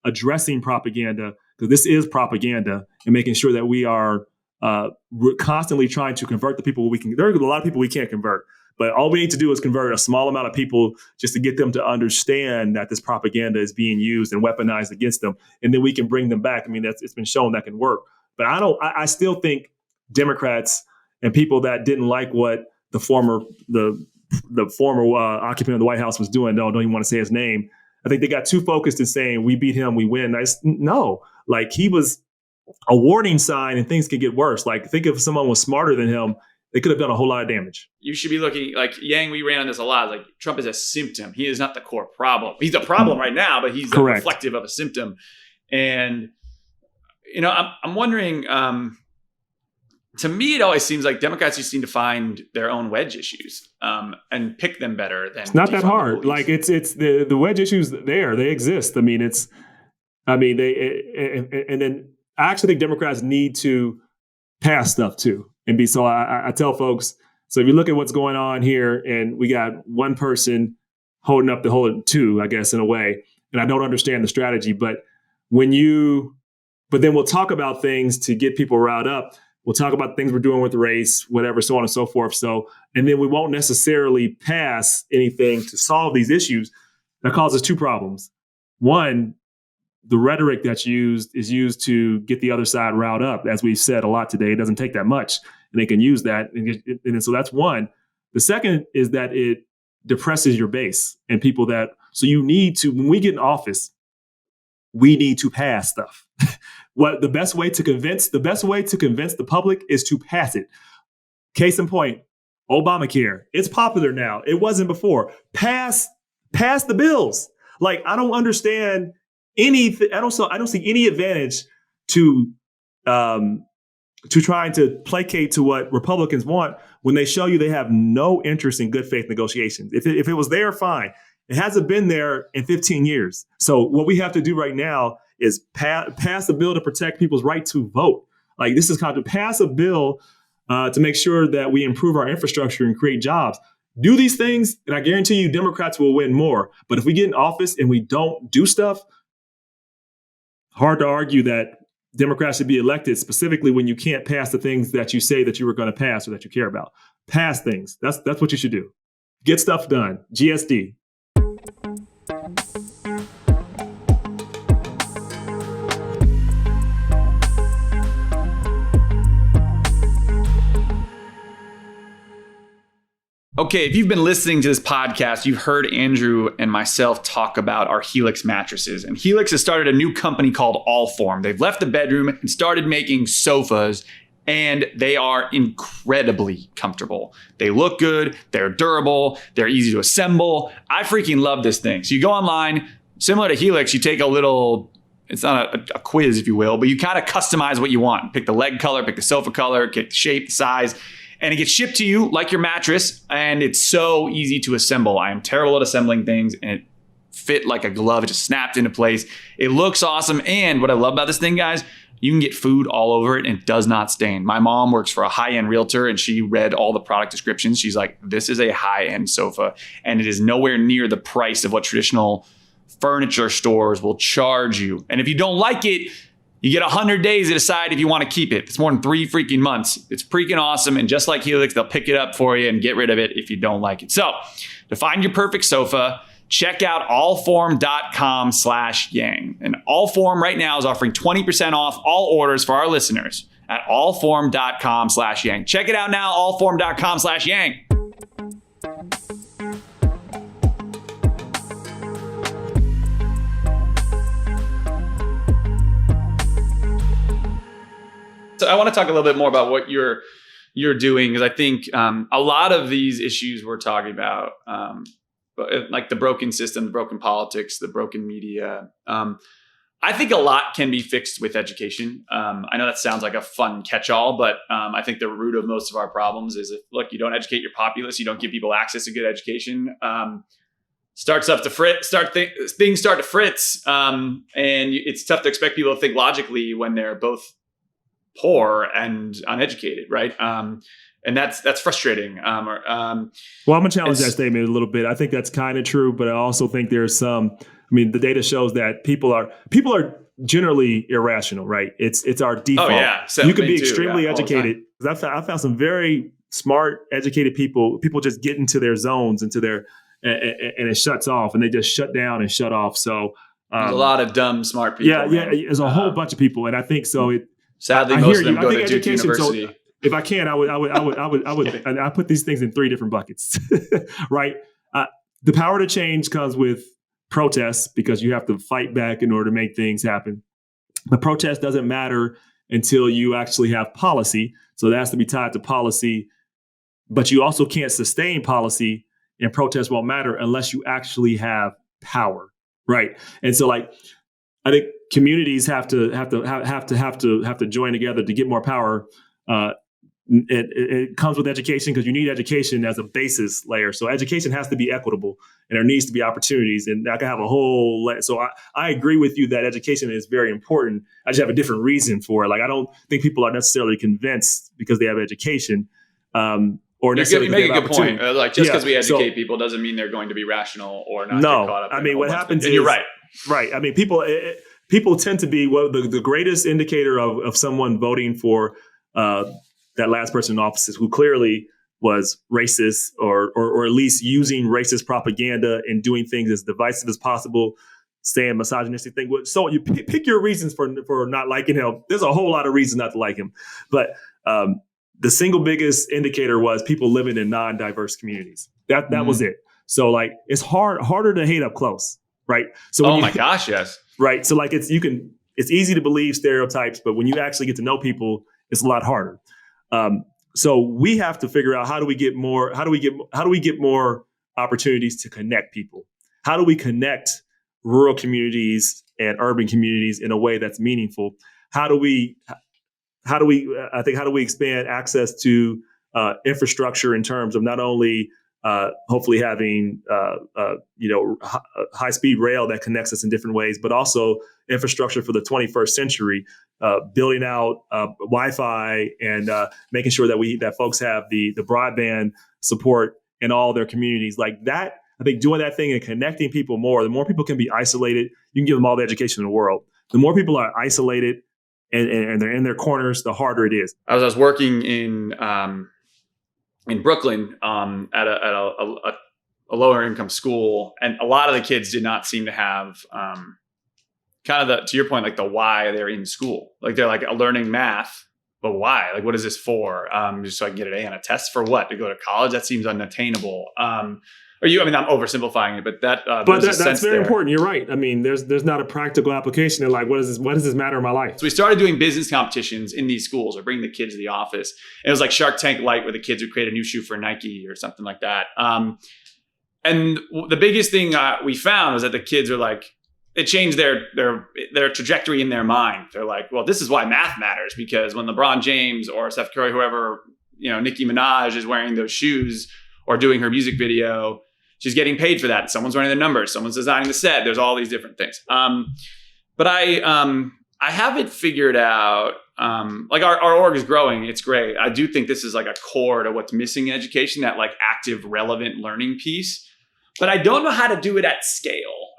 addressing propaganda, because this is propaganda, and making sure that we are constantly trying to convert the people we can. There are a lot of people we can't convert, but all we need to do is convert a small amount of people just to get them to understand that this propaganda is being used and weaponized against them, and then we can bring them back. I mean, it's been shown that can work. But I still think Democrats and people that didn't like what the former occupant of the White House was doing, don't even want to say his name, I think they got too focused in saying we beat him, we win. No, like he was a warning sign, and things could get worse. Like, think if someone was smarter than him, they could have done a whole lot of damage. You should be looking, like Yang, we ran on this a lot. Like, Trump is a symptom. He is not the core problem. He's a problem right now, but he's reflective of a symptom. And, I'm wondering, to me, it always seems like Democrats just seem to find their own wedge issues and pick them better than. It's not that hard. Like it's the wedge issues there. They exist. I mean, and then I actually think Democrats need to pass stuff too. And so I tell folks, so if you look at what's going on here, and we got one person holding up the whole two, I guess, in a way, and I don't understand the strategy, but then we'll talk about things to get people riled up. We'll talk about things we're doing with race, whatever, so on and so forth. So, and then we won't necessarily pass anything to solve these issues. That causes two problems. One, the rhetoric that's used is used to get the other side riled up. As we've said a lot today, it doesn't take that much, and they can use that. And so that's one. The second is that it depresses your base and people so you need to, when we get in office, we need to pass stuff. The best way to convince the public is to pass it. Case in point, Obamacare. It's popular now. It wasn't before. Pass the bills. Like, I don't understand anything. I don't see any advantage to trying to placate to what Republicans want when they show you they have no interest in good faith negotiations. If it was there, fine. It hasn't been there in 15 years. So what we have to do right now is pass a bill to protect people's right to vote. Like, this is kind of pass a bill to make sure that we improve our infrastructure and create jobs. Do these things, and I guarantee you Democrats will win more. But if we get in office and we don't do stuff, hard to argue that Democrats should be elected, specifically when you can't pass the things that you say that you were going to pass or that you care about. Pass things. That's what you should do. Get stuff done. GSD. Okay, if you've been listening to this podcast, you've heard Andrew and myself talk about our Helix mattresses. And Helix has started a new company called Allform. They've left the bedroom and started making sofas, and they are incredibly comfortable. They look good, they're durable, they're easy to assemble. I freaking love this thing. So you go online, similar to Helix, you take it's not a quiz, if you will, but you kind of customize what you want. Pick the leg color, pick the sofa color, pick the shape, the size, and it gets shipped to you like your mattress, and it's so easy to assemble. I am terrible at assembling things, and it fit like a glove. It just snapped into place. It looks awesome, and what I love about this thing, guys, you can get food all over it and it does not stain. My mom works for a high-end realtor, and she read all the product descriptions. She's like, this is a high-end sofa, and it is nowhere near the price of what traditional furniture stores will charge you. And if you don't like it, you get 100 days to decide if you want to keep it. It's more than 3 freaking months. It's freaking awesome. And just like Helix, they'll pick it up for you and get rid of it if you don't like it. So to find your perfect sofa, check out allform.com/yang. And Allform right now is offering 20% off all orders for our listeners at allform.com/yang. Check it out now, allform.com/yang. So I want to talk a little bit more about what you're doing, because I think a lot of these issues we're talking about, like the broken system, the broken politics, the broken media, I think a lot can be fixed with education. I know that sounds like a fun catch-all, but I think the root of most of our problems is look, you don't educate your populace, you don't give people access to good education. Things start to fritz, and it's tough to expect people to think logically when they're both poor and uneducated, right? And that's frustrating. Well, I'm gonna challenge that statement a little bit. I think that's kind of true, but I also think there's some. I mean, the data shows that people are generally irrational, right? It's our default. Oh yeah, you can be extremely educated. I found some very smart, educated people. People just get into their zones, into their and it shuts off, and they just shut down and shut off. So there's a lot of dumb, smart people. Yeah, there's a whole bunch of people, and I think so. Sadly, most of them go to Duke University. So if I can, I would, and I put these things in 3 different buckets, right? The power to change comes with protests, because you have to fight back in order to make things happen. The protest doesn't matter until you actually have policy. So that has to be tied to policy, but you also can't sustain policy, and protest won't matter unless you actually have power. Right. And so I think communities have to join together to get more power. It comes with education, because you need education as a basis layer. So education has to be equitable, and there needs to be opportunities. And I can have a whole. So I agree with you that education is very important. I just have a different reason for it. I don't think people are necessarily convinced because they have education, or necessarily you make a good point. Just because we educate people doesn't mean they're going to be rational or not. No, get caught up I mean what happens is you're right. Right. I mean people tend to be the greatest indicator of someone voting for that last person in office who clearly was racist or at least using racist propaganda and doing things as divisive as possible, saying misogynistic things. So you pick your reasons for not liking him. There's a whole lot of reasons not to like him. But the single biggest indicator was people living in non-diverse communities. That was it. So it's harder to hate up close, right? So my gosh, yes. Right. So it's easy to believe stereotypes, but when you actually get to know people, it's a lot harder. So we have to figure out how do we get more opportunities to connect people? How do we connect rural communities and urban communities in a way that's meaningful? How do we expand access to infrastructure in terms of not only hopefully having high-speed rail that connects us in different ways, but also infrastructure for the 21st century, building out Wi-Fi and making sure that folks have the broadband support in all their communities. Like that, I think doing that thing and connecting people more, the more people can be isolated, you can give them all the education in the world. The more people are isolated and they're in their corners, the harder it is. I was working in Brooklyn at a lower income school, and a lot of the kids did not seem to have kind of to your point, the why they're in school. They're learning math, but why? What is this for? Just so I can get an A on a test for what? To go to college? That seems unattainable. I'm oversimplifying it, but that's very important. You're right. I mean, there's not a practical application. What does this matter in my life? So we started doing business competitions in these schools, or bringing the kids to the office. And it was like Shark Tank Light, where the kids would create a new shoe for Nike or something like that. And the biggest thing we found was that the kids are it changed their trajectory in their mind. They're like, well, this is why math matters, because when LeBron James or Steph Curry, whoever, Nicki Minaj is wearing those shoes or doing her music video, she's getting paid for that. Someone's running the numbers. Someone's designing the set. There's all these different things. But I haven't figured out, our org is growing. It's great. I do think this is a core to what's missing in education, that active, relevant learning piece. But I don't know how to do it at scale.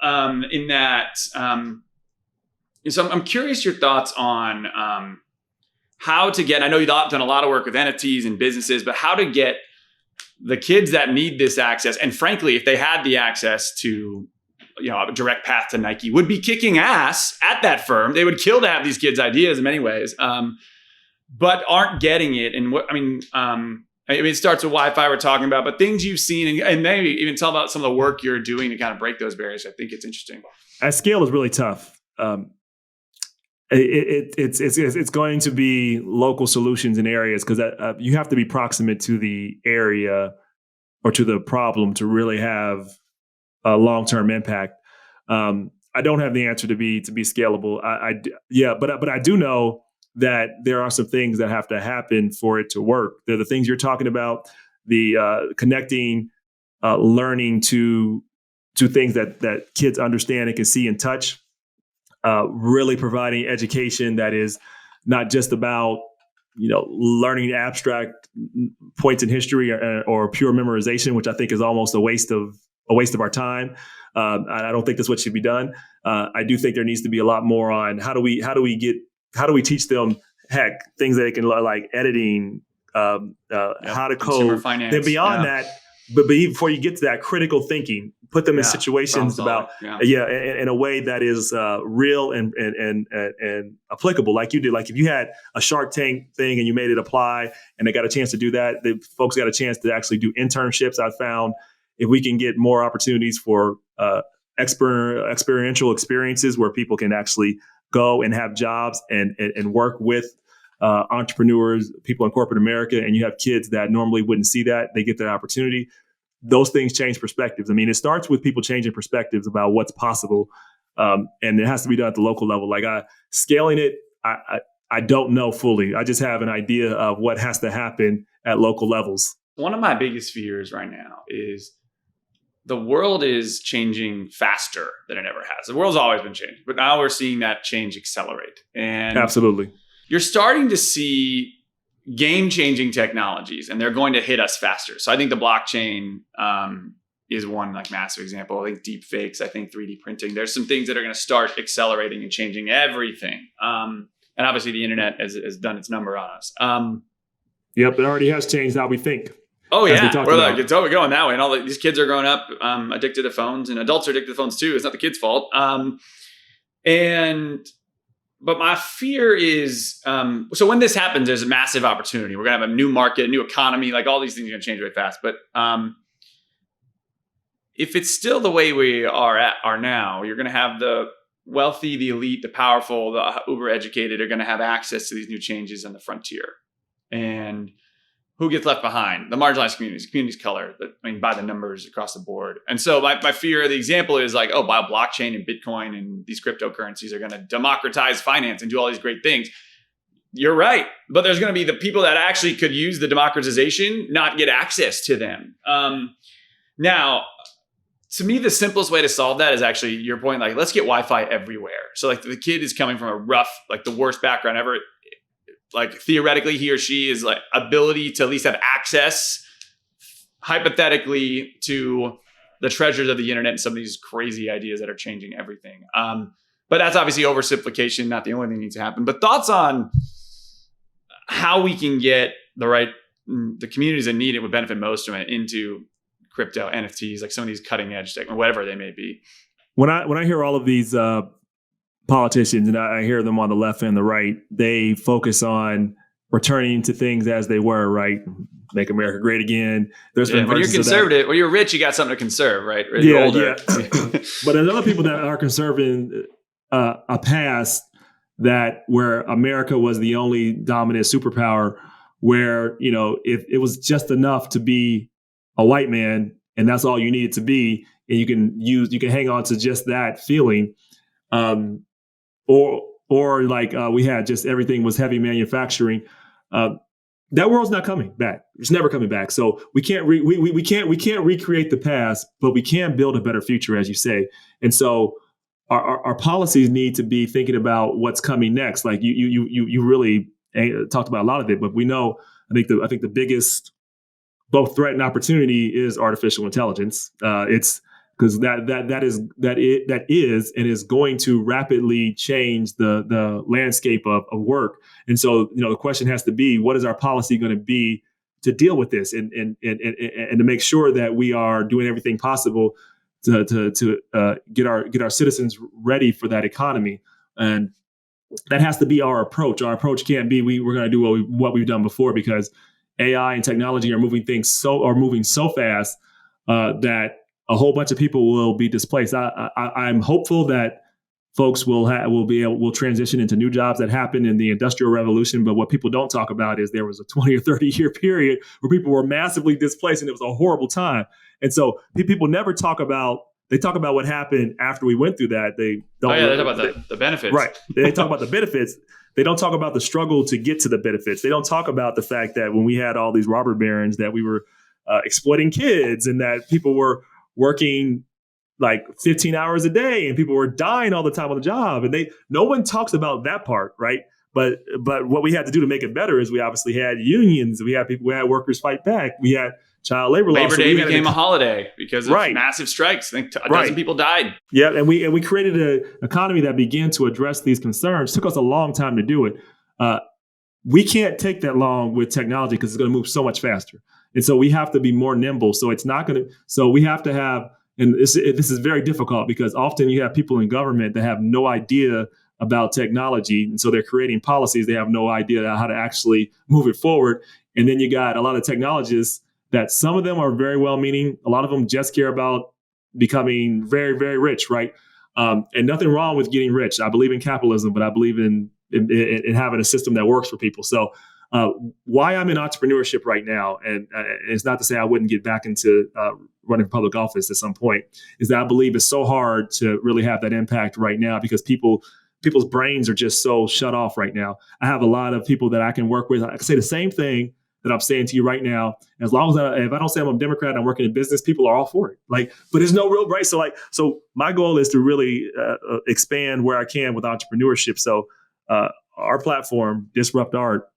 So I'm curious your thoughts on how to get, I know you've done a lot of work with entities and businesses, but how to get the kids that need this access. And frankly, if they had the access to, a direct path to Nike, would be kicking ass at that firm. They would kill to have these kids' ideas in many ways, but aren't getting it. And it starts with Wi-Fi we're talking about, but things you've seen, and maybe even tell about some of the work you're doing to kind of break those barriers. I think it's interesting. At scale is really tough. It's going to be local solutions in areas because you have to be proximate to the area or to the problem to really have a long-term impact. I don't have the answer to be scalable. But I do know that there are some things that have to happen for it to work. They're the things you're talking about, the connecting learning to things that kids understand and can see and touch. Really providing education that is not just about learning abstract points in history or pure memorization, which I think is almost a waste of our time. I don't think that's what should be done. I do think there needs to be a lot more on how do we teach them things that they can like editing, how to code. Then beyond that, but before you get to that, critical thinking, put them in situations in a way that is real and applicable, like you did. Like if you had a Shark Tank thing and you made it apply, and they got a chance to do that, the folks got a chance to actually do internships. I found if we can get more opportunities for experiential experiences where people can actually go and have jobs and work with entrepreneurs, people in corporate America, and you have kids that normally wouldn't see that, they get that opportunity. Those things change perspectives. I mean, it starts with people changing perspectives about what's possible, and it has to be done at the local level. Like scaling it, I don't know fully. I just have an idea of what has to happen at local levels. One of my biggest fears right now is the world is changing faster than it ever has. The world's always been changing, but now we're seeing that change accelerate. And absolutely, you're starting to see game-changing technologies, and they're going to hit us faster. So I think the blockchain is one like massive example. I think deep fakes, I think 3D printing. There's some things that are going to start accelerating and changing everything. And obviously the internet has done its number on us. Yep, it already has changed how we think. Oh yeah, we're like, it's always going that way. And all these kids are growing up addicted to phones, and adults are addicted to phones too. It's not the kids' fault. But my fear is, so when this happens, there's a massive opportunity. We're going to have a new market, a new economy, like all these things are going to change really fast. But if it's still the way we are now, you're going to have the wealthy, the elite, the powerful, the uber educated are going to have access to these new changes on the frontier. And who gets left behind? The marginalized communities color, by the numbers across the board. And so my fear, the example is like, by blockchain and Bitcoin and these cryptocurrencies are going to democratize finance and do all these great things. You're right. But there's going to be the people that actually could use the democratization, not get access to them. Now, to me, the simplest way to solve that is actually your point, like, let's get Wi-Fi everywhere. So like the kid is coming from a rough, like the worst background ever. Like theoretically, he or she is like ability to at least have access, hypothetically, to the treasures of the internet and some of these crazy ideas that are changing everything. But that's obviously oversimplification, not the only thing that needs to happen. But thoughts on how we can get the communities that need it would benefit most from it into crypto, NFTs, like some of these cutting edge tech, or whatever they may be. When I hear all of these politicians, and I hear them on the left and the right, they focus on returning to things as they were, right? Make America great again. There's been when you're conservative, when you're rich, you got something to conserve, right? Or you're older. But there's other people that are conserving a past where America was the only dominant superpower, where if it was just enough to be a white man and that's all you needed to be, and you can hang on to just that feeling. Or like we had just everything was heavy manufacturing. That world's not coming back. It's never coming back. So we can't we can't recreate the past, but we can build a better future, as you say. And so our policies need to be thinking about what's coming next. Like you really talked about a lot of it, but we know I think the biggest both threat and opportunity is artificial intelligence. It's because that is and is going to rapidly change the landscape of work. And so, the question has to be, what is our policy going to be to deal with this and to make sure that we are doing everything possible to get our citizens ready for that economy. And that has to be our approach. Our approach can't be we're going to do what we've done before, because AI and technology are moving so fast that a whole bunch of people will be displaced. I'm hopeful that folks will transition into new jobs that happened in the Industrial Revolution. But what people don't talk about is there was a 20 or 30 year period where people were massively displaced, and it was a horrible time. And so people never talk about. They talk about what happened after we went through that. They don't. They talk about the benefits. Right. They talk about the benefits. They don't talk about the struggle to get to the benefits. They don't talk about the fact that when we had all these robber barons, that we were exploiting kids, and that people were working like 15 hours a day, and people were dying all the time on the job. And no one talks about that part, right? But what we had to do to make it better is we obviously had unions. We had workers fight back. We had child labor laws. Labor Day became a holiday because of massive strikes. I think a dozen people died. Yeah, and we created an economy that began to address these concerns. It took us a long time to do it. We can't take that long with technology because it's going to move so much faster. And so we have to be more nimble. So it's not going to. So we have to have, and this is very difficult because often you have people in government that have no idea about technology, and so they're creating policies. They have no idea how to actually move it forward. And then you got a lot of technologists that some of them are very well-meaning. A lot of them just care about becoming very, very rich, right? And nothing wrong with getting rich. I believe in capitalism, but I believe in having a system that works for people. So why I'm in entrepreneurship right now, and it's not to say I wouldn't get back into running for public office at some point, is that I believe it's so hard to really have that impact right now because people's brains are just so shut off right now. I have a lot of people that I can work with. I can say the same thing that I'm saying to you right now. As long as if I don't say I'm a Democrat and I'm working in business, people are all for it. But there's no real right. So my goal is to really expand where I can with entrepreneurship. So our platform, Disrupt Art,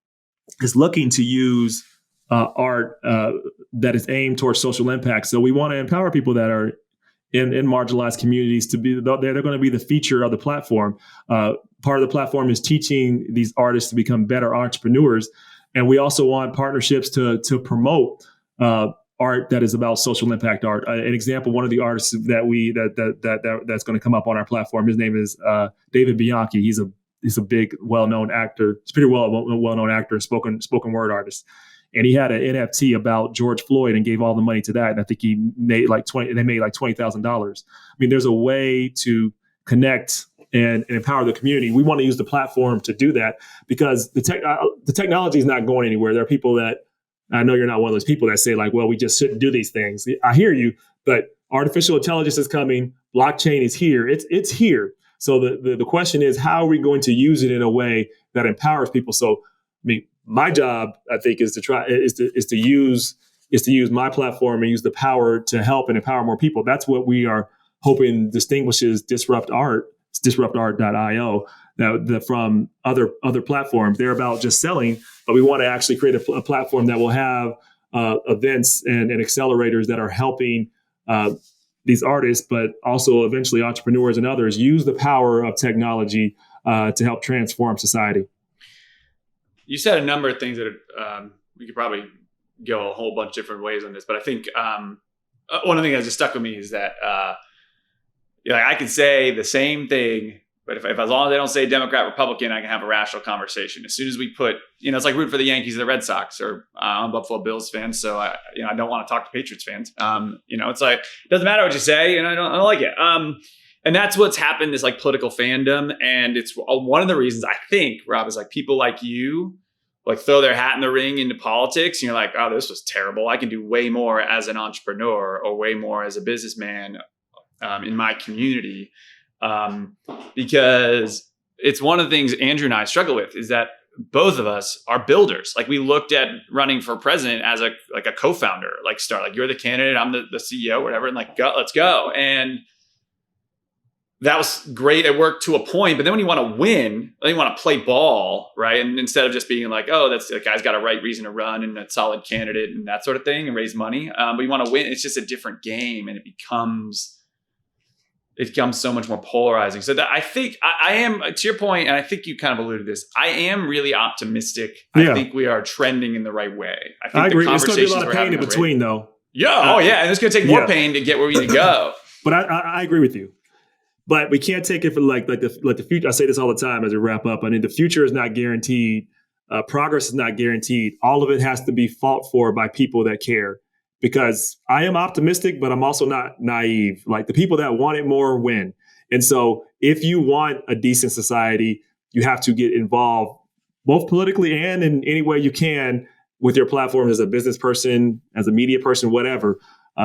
is looking to use art that is aimed towards social impact. So we want to empower people that are in marginalized communities to be. They're going to be the feature of the platform. Part of the platform is teaching these artists to become better entrepreneurs. And we also want partnerships to promote art that is about social impact art. An example, one of the artists that's going to come up on our platform, his name is David Bianchi. He's a big, well-known actor. He's a pretty well-known actor, spoken word artist. And he had an NFT about George Floyd and gave all the money to that. And I think he made like $20,000. I mean, there's a way to connect and empower the community. We want to use the platform to do that because the technology is not going anywhere. There are people that, I know you're not one of those people that say like, well, we just shouldn't do these things. I hear you, but artificial intelligence is coming. Blockchain is here. It's here. So the question is, how are we going to use it in a way that empowers people? So, I mean, my job, I think, is to use my platform and use the power to help and empower more people. That's what we are hoping distinguishes Disrupt Art. It's disruptart.io from other platforms. They're about just selling, but we want to actually create a platform that will have events and accelerators that are helping these artists, but also eventually entrepreneurs and others use the power of technology to help transform society. You said a number of things that we could probably go a whole bunch of different ways on this, but I think one of the things that just stuck with me is that I could say the same thing, but if as long as they don't say Democrat, Republican, I can have a rational conversation. As soon as we put, it's like rooting for the Yankees or the Red Sox, or I'm a Buffalo Bills fan, so I don't want to talk to Patriots fans. It's like, it doesn't matter what you say, and I don't like it. And that's what's happened, this like political fandom. And it's one of the reasons I think, Rob, is like people like you, like throw their hat in the ring into politics. And you're like, oh, this was terrible. I can do way more as an entrepreneur or way more as a businessman in my community. Because it's one of the things Andrew and I struggle with is that both of us are builders. Like we looked at running for president as a co-founder, like start, like you're the candidate, I'm the CEO, whatever. And like, let's go. And that was great. It worked to a point, but then when you want to win, then you want to play ball, right? And instead of just being like, oh, that's the guy's got a right reason to run and a solid candidate and that sort of thing and raise money. But you want to win. It's just a different game, and it becomes so much more polarizing. So that I think I am, to your point, and I think you kind of alluded to this, I am really optimistic. Yeah. I think we are trending in the right way. I agree. There's going to be a lot of pain in between, though. Yeah. And it's going to take more pain to get where we need to go. But I agree with you. But we can't take it for like the future. I say this all the time as we wrap up. I mean, the future is not guaranteed. Progress is not guaranteed. All of it has to be fought for by people that care. Because I am optimistic, but I'm also not naive. Like the people that want it more win. And so if you want a decent society, you have to get involved both politically and in any way you can with your platform as a business person, as a media person, whatever.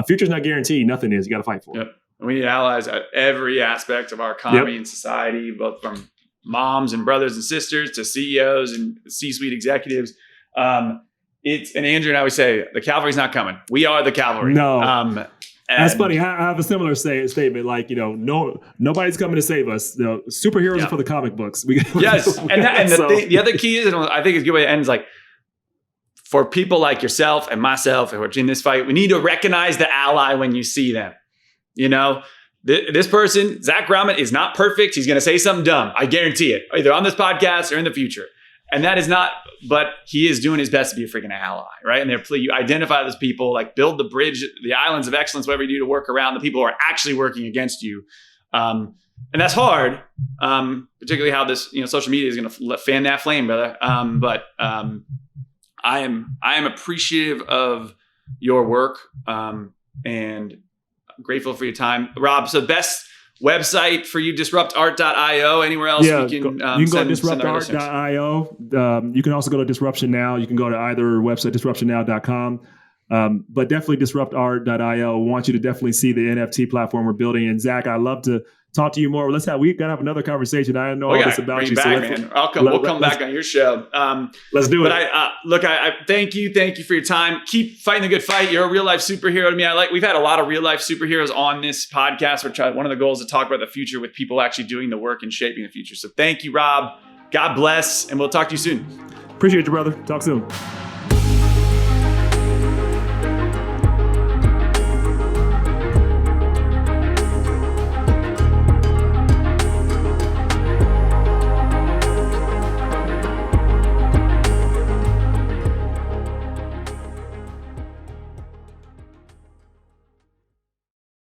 Future's not guaranteed. Nothing is. You got to fight for it. Yep. We need allies at every aspect of our economy and society, both from moms and brothers and sisters to CEOs and C-suite executives. And Andrew and I always say, the cavalry's not coming. We are the cavalry. No. That's funny. I have a similar statement. Like, nobody's coming to save us. Superheroes are for the comic books. Yes. The other key is, and I think it's a good way to end, is like, for people like yourself and myself who are in this fight, we need to recognize the ally when you see them. This person, Zach Grauman, is not perfect. He's going to say something dumb. I guarantee it, either on this podcast or in the future. And that is not, but he is doing his best to be a freaking ally, right? And you identify those people, like build the bridge, the islands of excellence, whatever you do to work around the people who are actually working against you. And that's hard, particularly how this, social media is going to fan that flame, brother. But I am appreciative of your work and grateful for your time, Rob. So best website for you, disruptart.io. Anywhere else you can go to disruptart.io. You can also go to Disruption Now. You can go to either website, disruptionnow.com. But definitely disruptart.io. Want you to definitely see the NFT platform we're building. And Zach, I'd love to talk to you more. We got to have another conversation. I know all this about you. Man. We'll come back on your show. Let's do it. But I thank you. Thank you for your time. Keep fighting the good fight. You're a real life superhero to me. We've had a lot of real life superheroes on this podcast. One of the goals is to talk about the future with people actually doing the work and shaping the future. So thank you, Rob. God bless. And we'll talk to you soon. Appreciate you, brother. Talk soon.